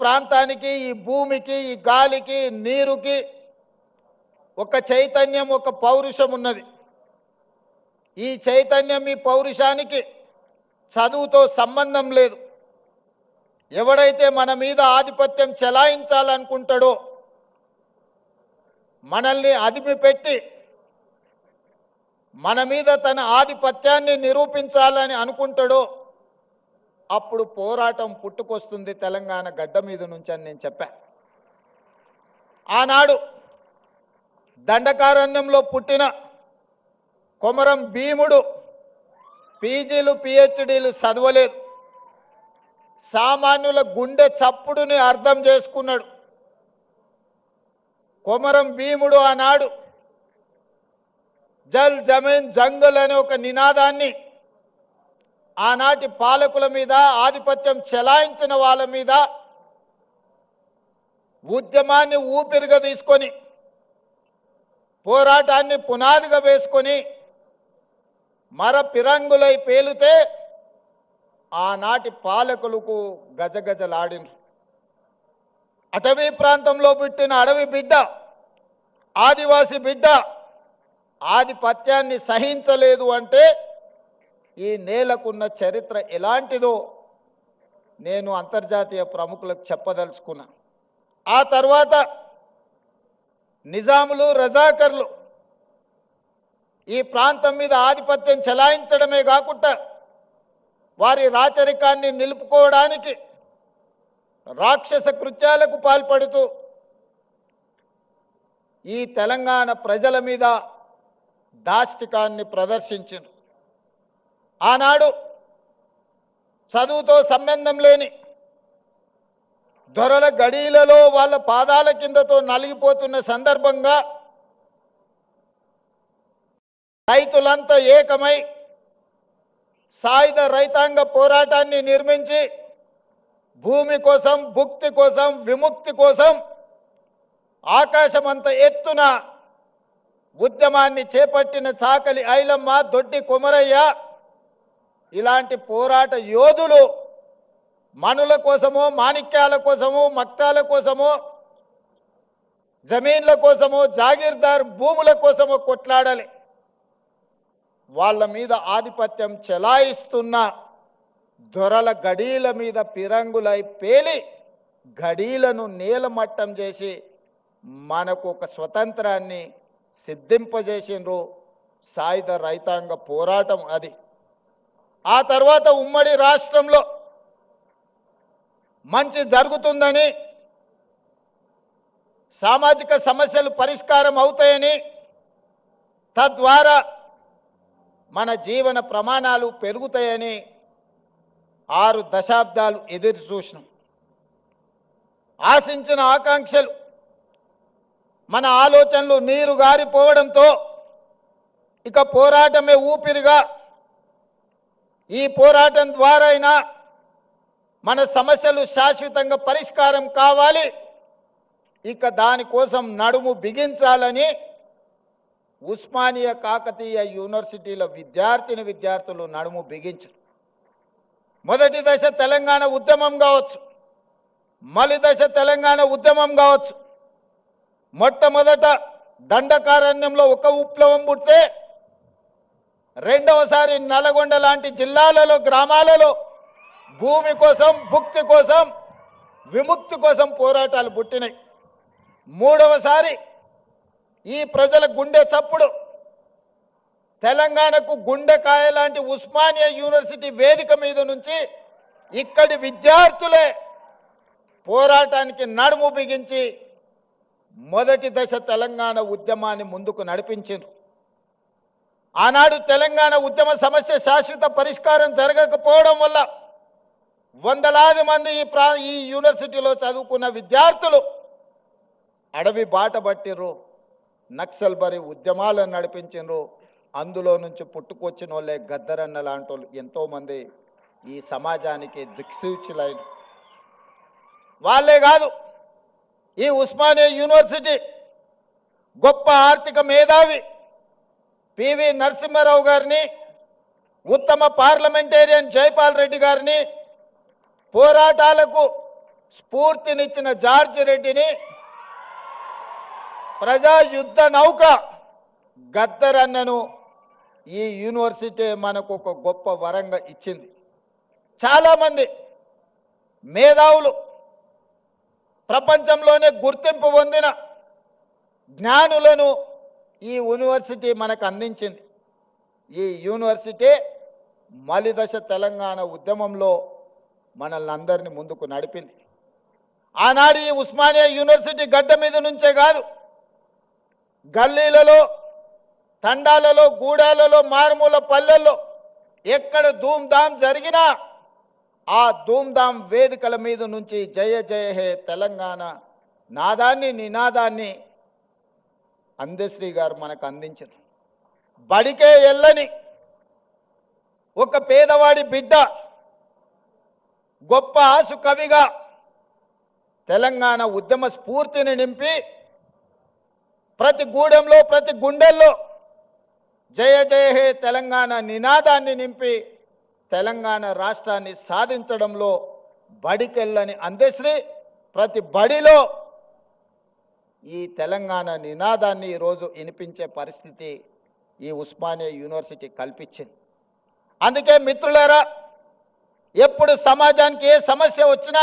ప్రాంతానికి ఈ భూమికి ఈ గాలికి నీరుకి ఒక చైతన్యం ఒక పౌరుషం ఉన్నది. ఈ చైతన్యం ఈ పౌరుషానికి చదువుతో సంబంధం లేదు. ఎవడైతే మన మీద ఆధిపత్యం చెలాయించాలనుకుంటాడో, మనల్ని అదిమిపెట్టి మన మీద తన ఆధిపత్యాన్ని నిరూపించాలని అనుకుంటాడో అప్పుడు పోరాటం పుట్టుకొస్తుంది తెలంగాణ గడ్డ మీద నుంచి అని నేను చెప్పా. ఆనాడు దండకారణ్యంలో పుట్టిన కొమరం భీముడు పీజీలు పిహెచ్డీలు చదవలేదు. సామాన్యుల గుండె చప్పుడుని అర్థం చేసుకున్నాడు. కొమరం భీముడు ఆనాడు జల్ జమీన్ జంగల్ అనే ఒక నినాదాన్ని ఆనాటి పాలకుల మీద ఆధిపత్యం చెలాయించిన వాళ్ళ మీద ఉద్యమాన్ని ఊపిరిగా తీసుకొని పోరాటాన్ని పునాదిగా వేసుకొని మర పిరంగులై పేలితే ఆనాటి పాలకులకు గజగజలాడిన అటవీ ప్రాంతంలో పుట్టిన అడవి బిడ్డ ఆదివాసి బిడ్డ ఆధిపత్యాన్ని సహించలేదు అంటే ఈ నేలకున్న చరిత్ర ఎలాంటిదో నేను అంతర్జాతీయ ప్రముఖులకు చెప్పదలుచుకున్నా. ఆ తర్వాత నిజాములు రజాకర్లు ఈ ప్రాంతం మీద ఆధిపత్యం చెలాయించడమే కాకుండా వారి రాచరికాన్ని నిలుపుకోవడానికి రాక్షస కృత్యాలకు పాల్పడుతూ ఈ తెలంగాణ ప్రజల మీద దాష్టికాన్ని ప్రదర్శించారు. ఆనాడు చదువుతో సంబంధం లేని దొరల గడీలలో వాళ్ళ పాదాల కిందతో నలిగిపోతున్న సందర్భంగా రైతులంతా ఏకమై సాయుధ రైతాంగ పోరాటాన్ని నిర్మించి భూమి కోసం భుక్తి కోసం విముక్తి కోసం ఆకాశమంత ఎత్తున ఉద్యమాన్ని చేపట్టిన చాకలి ఐలమ్మ దొడ్డి కొమరయ్య ఇలాంటి పోరాట యోధులు మనుల కోసమో మాణిక్యాల కోసమో మక్తాల కోసమో జమీన్ల కోసమో జాగీర్దార్ భూముల కోసమో కొట్లాడాలి. వాళ్ళ మీద ఆధిపత్యం చెలాయిస్తున్న దొరల గడీల మీద పిరంగులై పేలి గడీలను నేలమట్టం చేసి మనకు ఒక స్వతంత్రాన్ని సిద్ధింపజేసిండ్రు. సాయుధ రైతాంగ పోరాటం అది. ఆ తర్వాత ఉమ్మడి రాష్ట్రంలో మంచి జరుగుతుందని, సామాజిక సమస్యలు పరిష్కారం అవుతాయని, తద్వారా మన జీవన ప్రమాణాలు పెరుగుతాయని 6 దశాబ్దాలు ఎదురు చూసినాం. ఆశించిన ఆకాంక్షలు మన ఆలోచనలు నీరు గారిపోవడంతో ఇక పోరాటమే ఊపిరిగా, ఈ పోరాటం ద్వారా అయినా మన సమస్యలు శాశ్వతంగా పరిష్కారం కావాలి, ఇక దానికోసం నడుము బిగించాలని ఉస్మానియా కాకతీయ యూనివర్సిటీల విద్యార్థులు నడుము బిగించారు. మొదటి దశ తెలంగాణ ఉద్యమం కావచ్చు, మలి దశ తెలంగాణ ఉద్యమం కావచ్చు. మొట్టమొదట దండకారణ్యంలో ఒక విప్లవం పుట్టే రెండవసారి నల్గొండ లాంటి జిల్లాలలో గ్రామాలలో భూమి కోసం భుక్తి కోసం విముక్తి కోసం పోరాటాలు పుట్టినాయి. మూడవసారి ఈ ప్రజల గుండె చప్పుడు తెలంగాణకు గుండెకాయ లాంటి ఉస్మానియా యూనివర్సిటీ వేదిక మీద నుంచి ఇక్కడి విద్యార్థులే పోరాటానికి నడుము బిగించి మొదటి దశ తెలంగాణ ఉద్యమాన్ని ముందుకు నడిపించారు. ఆనాడు తెలంగాణ ఉద్యమ సమస్య శాశ్వత పరిష్కారం జరగకపోవడం వల్ల వందలాది మంది ఈ యూనివర్సిటీలో చదువుకున్న విద్యార్థులు అడవి బాట పట్టిర్రు, నక్సల్ బరి ఉద్యమాలను నడిపించారు. అందులో నుంచి పుట్టుకొచ్చిన వాళ్ళే గద్దరన్న లాంటి వాళ్ళు ఎంతోమంది ఈ సమాజానికి దిక్సూచులైన వాళ్ళే కాదు. ఈ ఉస్మానియా యూనివర్సిటీ గొప్ప ఆర్థిక మేధావి పివి నరసింహారావు గారిని, ఉత్తమ పార్లమెంటేరియన్ జైపాల్ రెడ్డి గారిని పోరాటాలకు స్ఫూర్తినిచ్చిన జార్జ్ రెడ్డిని ప్రజా యుద్ధ నౌక గద్దరన్నను ఈ యూనివర్సిటీ మనకు ఒక గొప్ప వరంగా ఇచ్చింది. చాలామంది మేధావులు ప్రపంచంలోనే గుర్తింపు పొందిన జ్ఞానులను ఈ యూనివర్సిటీ మనకు అందించింది. ఈ యూనివర్సిటీ మలిదశ తెలంగాణ ఉద్యమంలో మనల్ని అందరినీ ముందుకు నడిపింది. ఆనాడు ఈ ఉస్మానియా యూనివర్సిటీ గడ్డ మీద నుంచే కాదు, గల్లీలలో, తండాలలో, గూడాలలో, మారుమూల పల్లెల్లో ఎక్కడ ధూమ్ధాం జరిగినా ఆ ధూమ్ధాం వేదికల మీద నుంచి జయ జయ హే తెలంగాణ నాదాన్ని, నినాదాన్ని అందశ్రీ గారు మనకు అందించారు. బడికే ఎల్లని ఒక పేదవాడి బిడ్డ గొప్ప ఆసు కవిగా తెలంగాణ ఉద్యమ స్ఫూర్తిని నింపి ప్రతి గూడెంలో, ప్రతి గుండెల్లో జయ జయ హే తెలంగాణ నినాదాన్ని నింపి తెలంగాణ రాష్ట్రాన్ని సాధించడంలో బడికెళ్ళని అందశ్రీ ప్రతి బడిలో ఈ తెలంగాణ నినాదాన్ని ఈరోజు వినిపించే పరిస్థితి ఈ ఉస్మానియా యూనివర్సిటీ కల్పించింది. అందుకే మిత్రులారా, ఎప్పుడు సమాజానికి ఏ సమస్య వచ్చినా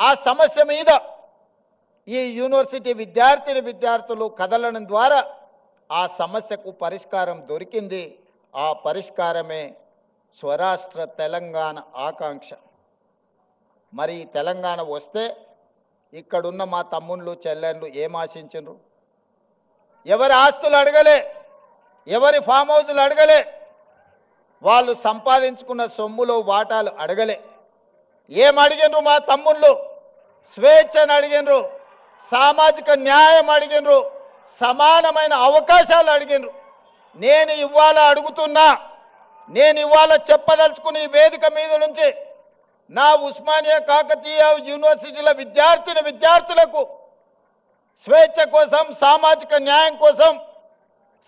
ఆ సమస్య మీద ఈ యూనివర్సిటీ విద్యార్థులు కదలడం ద్వారా ఆ సమస్యకు పరిష్కారం దొరికింది. ఆ పరిష్కారమే స్వరాష్ట్ర తెలంగాణ ఆకాంక్ష. మరి ఈ తెలంగాణ వస్తే ఇక్కడున్న మా తమ్ముళ్ళు చెల్లెళ్ళు ఏం ఆశించరు? ఎవరి ఆస్తులు అడగలే, ఎవరి ఫామ్ హౌజులు అడగలే, వాళ్ళు సంపాదించుకున్న సొమ్ములో వాటాలు అడగలే. ఏం అడిగినరు మా తమ్ముళ్ళు? స్వేచ్ఛను అడిగినరు, సామాజిక న్యాయం అడిగినరు, సమానమైన అవకాశాలు అడిగినరు. నేను ఇవాళ అడుగుతున్నా, నేను ఇవాళ చెప్పదలుచుకుని ఈ వేదిక మీద నుంచి నా ఉస్మానియా కాకతీయ యూనివర్సిటీల విద్యార్థులకు స్వేచ్ఛ కోసం, సామాజిక న్యాయం కోసం,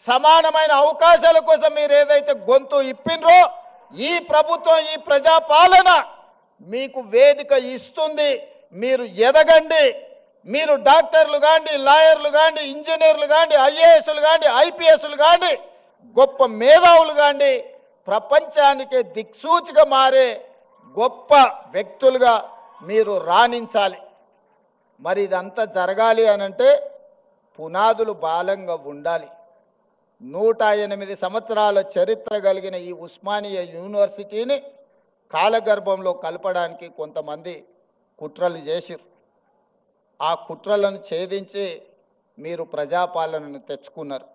సమానమైన అవకాశాల కోసం మీరు ఏదైతే గొంతు ఇప్పినరో ఈ ప్రభుత్వం, ఈ ప్రజాపాలన మీకు వేదిక ఇస్తుంది. మీరు ఎదగండి. మీరు డాక్టర్లు కాండి, లాయర్లు కాండి, ఇంజనీర్లు కాండి, ఐఏఎస్లు కాండి, ఐపీఎస్లు కాండి, గొప్ప మేధావులు కాండి, ప్రపంచానికే దిక్సూచిగా మారే గొప్ప వ్యక్తులుగా మీరు రాణించాలి. మరి ఇదంతా జరగాలి అనంటే పునాదులు బలంగా ఉండాలి. 108 సంవత్సరాల చరిత్ర కలిగిన ఈ ఉస్మానియా యూనివర్సిటీని కాలగర్భంలో కలపడానికి కొంతమంది కుట్రలు చేసిరు. ఆ కుట్రలను ఛేదించి మీరు ప్రజాపాలనను తెచ్చుకున్నారు.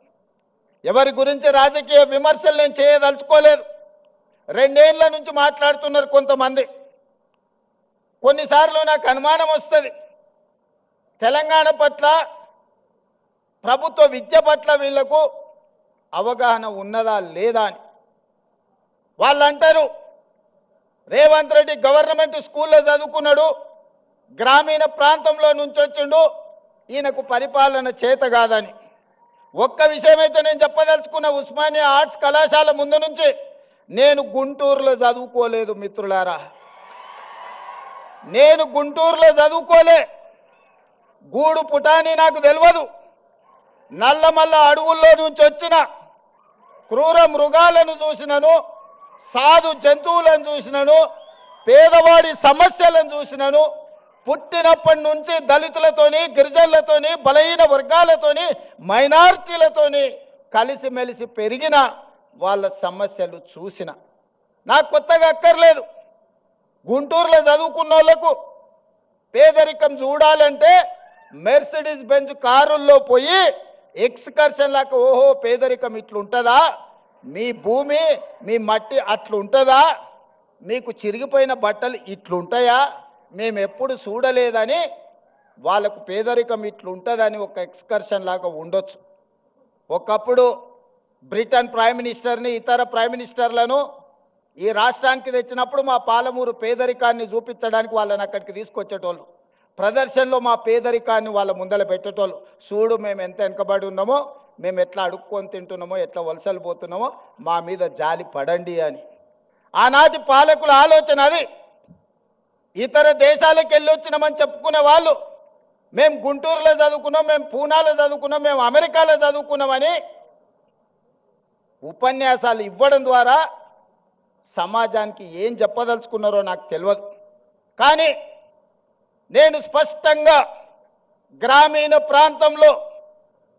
ఎవరి గురించి రాజకీయ విమర్శలు నేను చేయదలుచుకోలేదు. 2 ఏళ్ల నుంచి మాట్లాడుతున్నారు కొంతమంది. కొన్నిసార్లు నాకు అనుమానం వస్తుంది, తెలంగాణ పట్ల, ప్రభుత్వ విద్య పట్ల వీళ్లకు అవగాహన ఉన్నదా లేదా అని. వాళ్ళు అంటారు, రేవంత్ రెడ్డి గవర్నమెంట్ స్కూల్లో చదువుకున్నాడు, గ్రామీణ ప్రాంతంలో నుంచి వచ్చిండు, ఈయనకు పరిపాలన చేత కాదని. ఒక్క విషయం అయితే నేను చెప్పదలుచుకున్న, ఉస్మానియా ఆర్ట్స్ కళాశాల ముందు నుంచి నేను గుంటూరులో చదువుకోలేదు మిత్రులారా. నేను గుంటూరులో చదువుకోలే. గూడు పుటాని నాకు తెలియదు. నల్లమల్ల అడవుల్లో నుంచి వచ్చిన క్రూర మృగాలను చూసినను, సాధు జంతువులను చూసినను, పేదవాడి సమస్యలను చూసినను. పుట్టినప్పటి నుంచి దళితులతోని, గిరిజనులతోని, బలహీన వర్గాలతోని, మైనారిటీలతోని కలిసిమెలిసి పెరిగిన వాళ్ళ సమస్యలు చూసిన. నాకు కొత్తగా అక్కర్లేదు. గుంటూరులో చదువుకున్న వాళ్ళకు పేదరికం చూడాలంటే మెర్సిడీస్ బెంజ్ కారుల్లో పోయి ఎక్స్కర్షన్ లాగా, ఓహో పేదరికం ఇట్లుంటుందా, మీ భూమి మీ మట్టి అట్లుంటుందా, మీకు చిరిగిపోయిన బట్టలు ఇట్లుంటాయా, మేము ఎప్పుడు చూడలేదని వాళ్ళకు పేదరికం ఇట్లుంటుందని ఒక ఎక్స్కర్షన్ లాగా ఉండొచ్చు. ఒకప్పుడు బ్రిటన్ ప్రైమ్ మినిస్టర్ని, ఇతర ప్రైమ్ మినిస్టర్లను ఈ రాష్ట్రానికి తెచ్చినప్పుడు మా పాలమూరు పేదరికాన్ని చూపించడానికి వాళ్ళని అక్కడికి తీసుకొచ్చేటోళ్ళు. ప్రదర్శనలో మా పేదరికాన్ని వాళ్ళ ముందర పెట్టేటోళ్ళు. చూడు మేము ఎంత వెనుకబడి ఉన్నామో, మేము ఎట్లా అడుక్కొని తింటున్నామో, ఎట్లా వలసలు పోతున్నామో, మా మీద జాలి పడండి అని. ఆనాటి పాలకుల ఆలోచన అది. ఇతర దేశాలకు వెళ్ళి వచ్చినామని చెప్పుకునే వాళ్ళు మేము గుంటూరులో చదువుకున్నాం, మేము పూనాలో చదువుకున్నాం, మేము అమెరికాలో చదువుకున్నామని ఉపన్యాసాలు ఇవ్వడం ద్వారా సమాజానికి ఏం చెప్పదలుచుకున్నారో నాకు తెలియదు. కానీ నేను స్పష్టంగా గ్రామీణ ప్రాంతంలో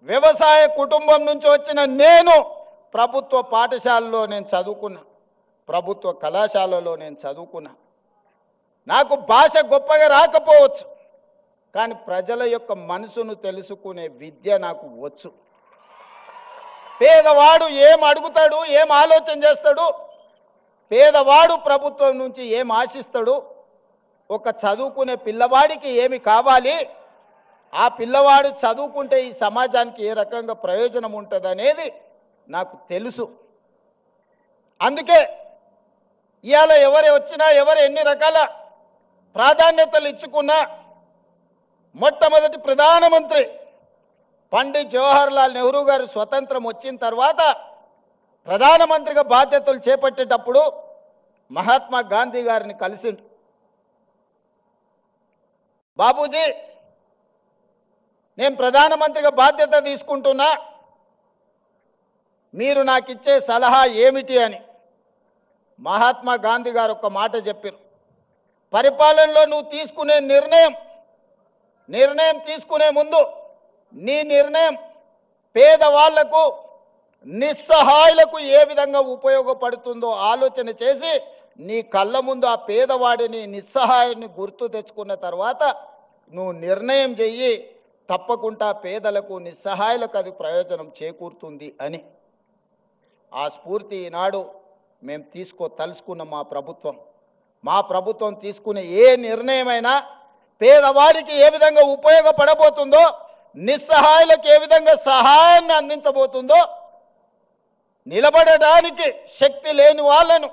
వ్యవసాయ కుటుంబం నుంచి వచ్చిన నేను ప్రభుత్వ పాఠశాలలో నేను చదువుకున్నా, ప్రభుత్వ కళాశాలలో నేను చదువుకున్నా. నాకు భాష గొప్పగా రాకపోవచ్చు, కానీ ప్రజల యొక్క మనసును తెలుసుకునే విద్య నాకు వచ్చు. పేదవాడు ఏం అడుగుతాడు, ఏం ఆలోచన చేస్తాడు, పేదవాడు ప్రభుత్వం నుంచి ఏం ఆశిస్తాడు, ఒక చదువుకునే పిల్లవాడికి ఏమి కావాలి, ఆ పిల్లవాడు చదువుకుంటే ఈ సమాజానికి ఏ రకంగా ప్రయోజనం ఉంటుందనేది నాకు తెలుసు. అందుకే ఇవాళ ఎవరు వచ్చినా, ఎవరు ఎన్ని రకాల ప్రాధాన్యతలు ఇచ్చుకున్నా మొట్టమొదటి ప్రధానమంత్రి పండిత్ జవహర్లాల్ నెహ్రూ గారు స్వతంత్రం వచ్చిన తర్వాత ప్రధానమంత్రిగా బాధ్యతలు చేపట్టేటప్పుడు మహాత్మా గాంధీ గారిని కలిసిండు. బాబూజీ, నేను ప్రధానమంత్రిగా బాధ్యత తీసుకుంటున్నా, మీరు నాకు ఇచ్చే సలహా ఏమిటి అని మహాత్మా గాంధీ గారు ఒక మాట చెప్పారు. పరిపాలనలో నువ్వు తీసుకునే నిర్ణయం తీసుకునే ముందు నీ నిర్ణయం పేదవాళ్లకు, నిస్సహాయులకు ఏ విధంగా ఉపయోగపడుతుందో ఆలోచన చేసి నీ కళ్ళ ముందు ఆ పేదవాడిని, నిస్సహాయుని గుర్తు తెచ్చుకున్న తర్వాత నువ్వు నిర్ణయం చెయ్యి, తప్పకుండా పేదలకు, నిస్సహాయులకు అది ప్రయోజనం చేకూరుతుంది అని. ఆ స్ఫూర్తి ఈనాడు మేము తలుసుకున్న మా ప్రభుత్వం తీసుకునే ఏ నిర్ణయమైనా పేదవాడికి ఏ విధంగా ఉపయోగపడబోతుందో, నిస్సహాయులకు ఏ విధంగా సహాయాన్ని అందించబోతుందో, నిలబడడానికి శక్తి లేని వాళ్ళను